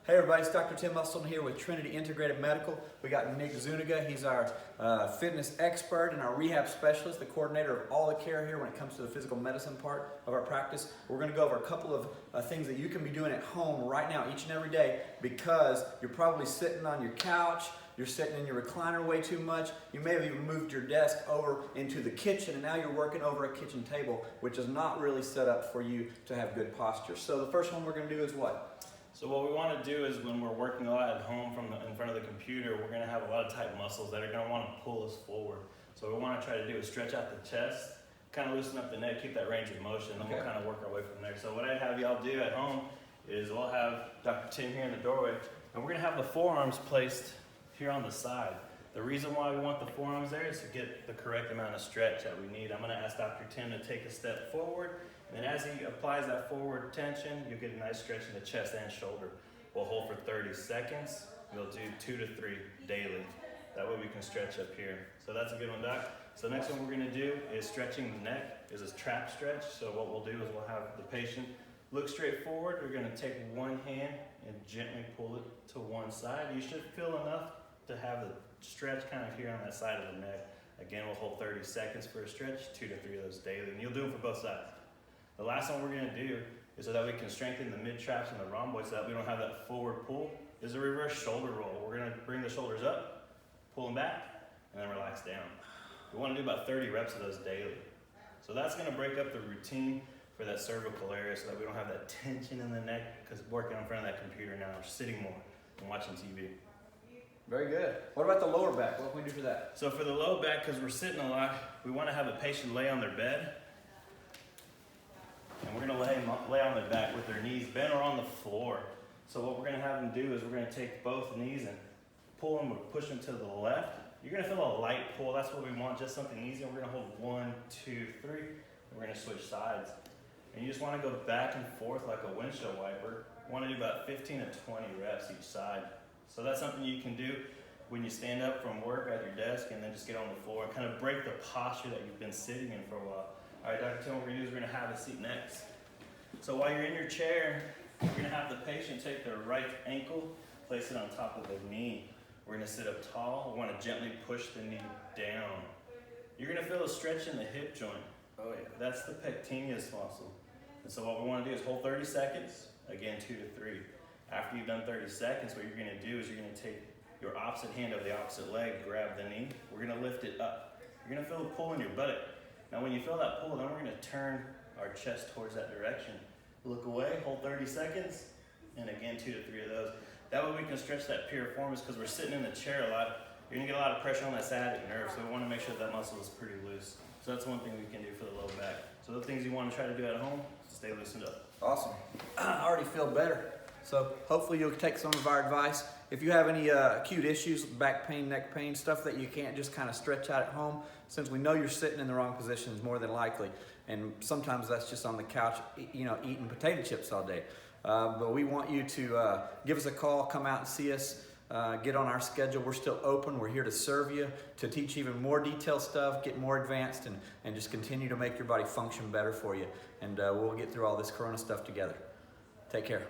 Hey everybody, it's Dr. Tim Musselton here with Trinity Integrated Medical. We got Nick Zuniga. He's our fitness expert and our rehab specialist, the coordinator of all the care here when it comes to the physical medicine part of our practice. We're going to go over a couple of things that you can be doing at home right now, each and every day, because you're probably sitting on your couch, you're sitting in your recliner way too much. You may have even moved your desk over into the kitchen and now you're working over a kitchen table, which is not really set up for you to have good posture. So the first one we're going to do is what? So what we want to do is when we're working a lot at home in front of the computer, we're going to have a lot of tight muscles that are going to want to pull us forward. So what we want to try to do is stretch out the chest, kind of loosen up the neck, keep that range of motion, and then we'll kind of work our way from there. So what I'd have y'all do at home is we'll have Dr. Tim here in the doorway, and we're going to have the forearms placed here on the side. The reason why we want the forearms there is to get the correct amount of stretch that we need. I'm going to ask Dr. Tim to take a step forward, and then as he applies that forward tension, you'll get a nice stretch in the chest and shoulder. We'll hold for 30 seconds. We'll do 2 to 3 daily. That way we can stretch up here. So that's a good one, Doc. So the next one we're going to do is stretching the neck. Is a trap stretch. So what we'll do is we'll have the patient look straight forward. We're going to take one hand and gently pull it to one side. You should feel enough to have the stretch kind of here on that side of the neck. Again, we'll hold 30 seconds for a stretch, 2 to 3 of those daily. And you'll do them for both sides. The last one we're going to do is so that we can strengthen the mid-traps and the rhomboids so that we don't have that forward pull, is a reverse shoulder roll. We're going to bring the shoulders up, pull them back, and then relax down. We want to do about 30 reps of those daily. So that's going to break up the routine for that cervical area so that we don't have that tension in the neck, because working in front of that computer now, we're sitting more and watching TV. Very good. What about the lower back? What can we do for that? So for the low back, because we're sitting a lot, we want to have a patient lay on their bed. And we're going to lay on their back with their knees bent or on the floor. So what we're going to have them do is we're going to take both knees and pull them or push them to the left. You're going to feel a light pull. That's what we want, just something easy. And we're going to hold 1, 2, 3. And we're going to switch sides. And you just want to go back and forth like a windshield wiper. You want to do about 15 to 20 reps each side. So that's something you can do when you stand up from work at your desk and then just get on the floor and kind of break the posture that you've been sitting in for a while. All right, Dr. Tim, what we're going to do is we're going to have a seat next. So while you're in your chair, you're going to have the patient take their right ankle, place it on top of the knee. We're going to sit up tall. We want to gently push the knee down. You're going to feel a stretch in the hip joint. Oh yeah, that's the pectineus muscle. And so what we want to do is hold 30 seconds, again 2 to 3. After you've done 30 seconds, what you're going to do is you're going to take your opposite hand of the opposite leg, grab the knee. We're going to lift it up. You're going to feel the pull in your buttock. Now when you feel that pull, then we're going to turn our chest towards that direction. Look away, hold 30 seconds, and again 2 to 3 of those. That way we can stretch that piriformis, because we're sitting in the chair a lot. You're going to get a lot of pressure on that sciatic nerve, so we want to make sure that muscle is pretty loose. So that's one thing we can do for the low back. So the things you want to try to do at home, stay loosened up. Awesome. I already feel better. So hopefully you'll take some of our advice. If you have any acute issues, back pain, neck pain, stuff that you can't just kind of stretch out at home, since we know you're sitting in the wrong positions more than likely, and sometimes that's just on the couch, eating potato chips all day. But we want you to give us a call, come out and see us, get on our schedule. We're still open. We're here to serve you, to teach even more detailed stuff, get more advanced, and just continue to make your body function better for you. And we'll get through all this corona stuff together. Take care.